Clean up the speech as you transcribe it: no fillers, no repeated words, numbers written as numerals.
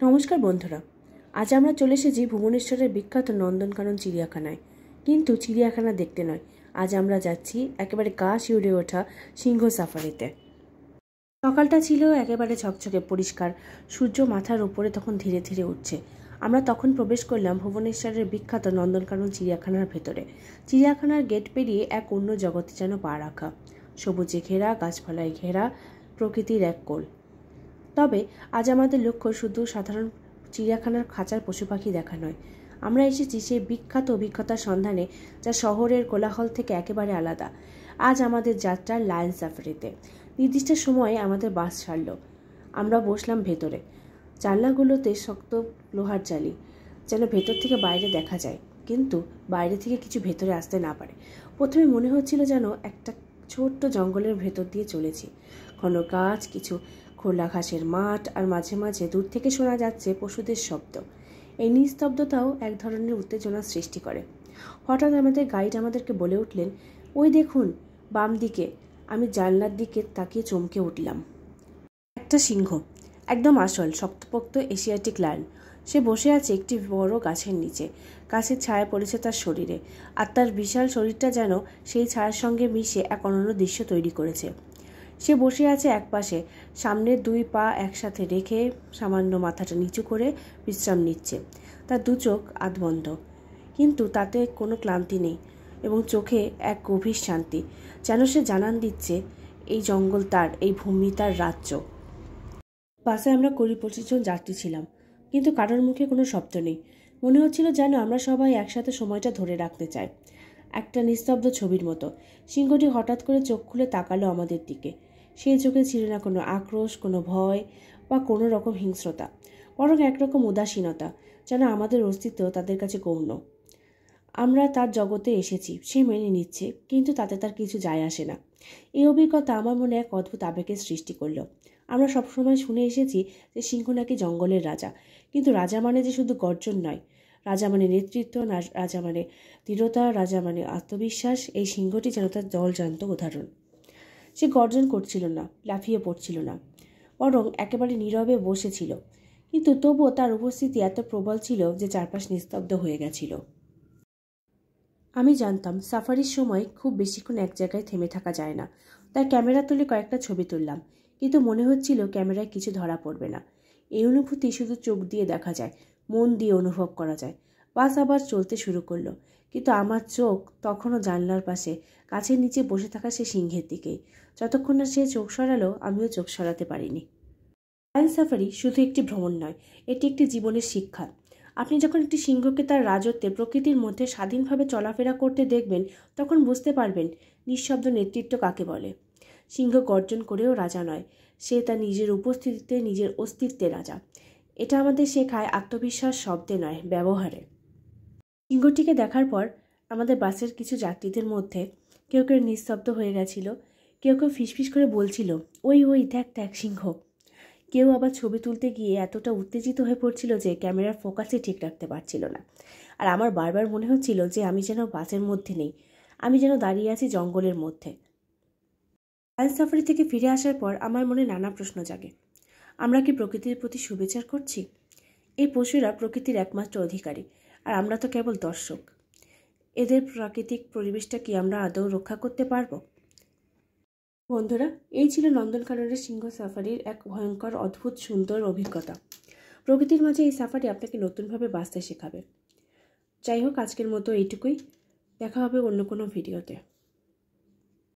নমস্কার বন্ধুরা, আজ আমরা চলে এসেছি ভুবনেশ্বরের বিখ্যাত নন্দনকানন চিড়িয়াখানায়। কিন্তু চিড়িয়াখানা দেখতে নয়, আজ আমরা যাচ্ছি একেবারে গা শিউরে ওঠা সিংহ সাফারিতে। সকালটা ছিল একেবারে ঝকঝকে পরিষ্কার, সূর্য মাথার উপরে তখন ধীরে ধীরে উঠছে। আমরা তখন প্রবেশ করলাম ভুবনেশ্বরের বিখ্যাত নন্দনকানন চিড়িয়াখানার ভেতরে। চিড়িয়াখানার গেট পেরিয়ে এক অন্য জগতে যেন পা রাখা, সবুজে ঘেরা, গাছপালায় ঘেরা, প্রকৃতির এক কোল। তবে আজ আমাদের লক্ষ্য শুধু সাধারণ চিড়িয়াখানার খাঁচার পশু পাখি দেখা নয়। আমরা এসেছি সেই বিখ্যাত অভিজ্ঞতার সন্ধানে, যা শহরের কোলাহল থেকে একেবারে আলাদা। আজ আমাদের যাত্রা লায়ন সাফারিতে। নির্দিষ্ট সময়ে আমাদের বাস ছাড়ল। আমরা বসলাম ভেতরে। জানলাগুলোতে শক্ত লোহার জালি, যেন ভেতর থেকে বাইরে দেখা যায়, কিন্তু বাইরে থেকে কিছু ভেতরে আসতে না পারে। প্রথমে মনে হচ্ছিল যেন একটা ছোট্ট জঙ্গলের ভেতর দিয়ে চলেছি। ঘন গাছ, কিছু খোলা ঘাসের মাঠ, আর মাঝে মাঝে দূর থেকে শোনা যাচ্ছে পশুদের শব্দ। এই নিস্তব্ধতাও এক ধরনের উত্তেজনার সৃষ্টি করে। হঠাৎ আমাদের গাইড আমাদেরকে বলে উঠলেন, ওই দেখুন বাম দিকে। আমি জানলার দিকে তাকিয়ে চমকে উঠলাম। একটা সিংহ, একদম আসল শক্তপোক্ত এশিয়াটিক লায়ন। সে বসে আছে একটি বড় গাছের নিচে। গাছের ছায়া পড়েছে তার শরীরে, আর তার বিশাল শরীরটা যেন সেই ছায়ার সঙ্গে মিশে এক অনন্য দৃশ্য তৈরি করেছে। সে বসে আছে একপাশে, সামনের দুই পা একসাথে রেখে সামান্য মাথাটা নিচু করে বিশ্রাম নিচ্ছে। তার দু চোখ আধবন্ধ, কিন্তু তাতে কোনো ক্লান্তি নেই, এবং চোখে এক গভীর শান্তি, যেন সে জানান দিচ্ছে এই জঙ্গল তার, এই ভূমি তার রাজ্য। বাসে আমরা ২০-২৫ জন যাত্রী ছিলাম, কিন্তু কারোর মুখে কোনো শব্দ নেই। মনে হচ্ছিল যেন আমরা সবাই একসাথে সময়টা ধরে রাখতে চাই, একটা নিস্তব্ধ ছবির মতো। সিংহটি হঠাৎ করে চোখ খুলে তাকালো আমাদের দিকে। সেই চোখে ছিল না কোনো আক্রোশ, কোনো ভয় বা কোনো রকম হিংস্রতা, বরং একরকম উদাসীনতা, যেন আমাদের অস্তিত্ব তাদের কাছে গৌণ। আমরা তার জগতে এসেছি, সে মেনে নিচ্ছে, কিন্তু তাতে তার কিছু যায় আসে না। এই অভিজ্ঞতা আমার মনে এক অদ্ভুত আবেগের সৃষ্টি করলো। আমরা সবসময় শুনে এসেছি যে সিংহ নাকি জঙ্গলের রাজা, কিন্তু রাজা মানে যে শুধু গর্জন নয়। রাজা মানে নেতৃত্ব, না রাজা মানে দৃঢ়তা, রাজা মানে আত্মবিশ্বাস। এই সিংহটি যেন তার জলজান্ত উদাহরণ। সে গর্জন করছিল না, লাফিয়ে পড়ছিল না, বরং একেবারে নীরবে বসেছিল। কিন্তু তবুও তার উপস্থিতি এত প্রবল ছিল যে চারপাশ নিস্তব্ধ হয়ে গেছিল। আমি জানতাম সাফারির সময় খুব বেশিক্ষণ এক জায়গায় থেমে থাকা যায় না। তাই ক্যামেরা তুলে কয়েকটা ছবি তুললাম, কিন্তু মনে হচ্ছিল ক্যামেরায় কিছু ধরা পড়বে না। এই অনুভূতি শুধু চোখ দিয়ে দেখা যায়, মন দিয়ে অনুভব করা যায়। বাস আবার চলতে শুরু করলো, কিন্তু আমার চোখ তখনও জানলার পাশে গাছের নিচে বসে থাকা সে সিংহের দিকেই। যতক্ষণ না সে চোখ সরালো, আমিও চোখ সরাতে পারিনি। লায়ন সাফারি শুধু একটি ভ্রমণ নয়, এটি একটি জীবনের শিক্ষা। আপনি যখন একটি সিংহকে তার রাজত্বে প্রকৃতির মধ্যে স্বাধীনভাবে চলাফেরা করতে দেখবেন, তখন বুঝতে পারবেন নিঃশব্দ নেতৃত্ব কাকে বলে। সিংহ গর্জন করেও রাজা নয়, সে তার নিজের উপস্থিতিতে, নিজের অস্তিত্বে রাজা। এটা আমাদের শেখায় আত্মবিশ্বাস শব্দে নয়, ব্যবহারে। সিংহটিকে দেখার পর আমাদের বাসের কিছু যাত্রীদের মধ্যে কেউ কেউ নিস্তব্ধ হয়ে গেছিল, কেউ কেউ ফিসফিস করে বলছিল, ওই ওই দেখ দেখ সিংহ। কেউ আবার ছবি তুলতে গিয়ে এতটা উত্তেজিত হয়ে পড়ছিল যে ক্যামেরার ফোকাসই ঠিক রাখতে পারছিল না। আর আমার বারবার মনে হচ্ছিল যে আমি যেন বাসের মধ্যে নেই, আমি যেন দাঁড়িয়ে আছি জঙ্গলের মধ্যে। লায়ন সাফারি থেকে ফিরে আসার পর আমার মনে নানা প্রশ্ন জাগে। আমরা কি প্রকৃতির প্রতি সুবিচার করছি? এই পশুরা প্রকৃতির একমাত্র অধিকারী, আর আমরা তো কেবল দর্শক। এদের প্রাকৃতিক পরিবেশটা কি আমরা আদৌ রক্ষা করতে পারবো? বন্ধুরা, এই ছিল নন্দনকাননের সিংহ সাফারির এক ভয়ঙ্কর, অদ্ভুত, সুন্দর অভিজ্ঞতা। প্রকৃতির মাঝে এই সাফারি আপনাকে নতুনভাবে বাঁচতে শেখাবে। যাই হোক, আজকের মতো এইটুকুই। দেখা হবে অন্য কোনো ভিডিওতে।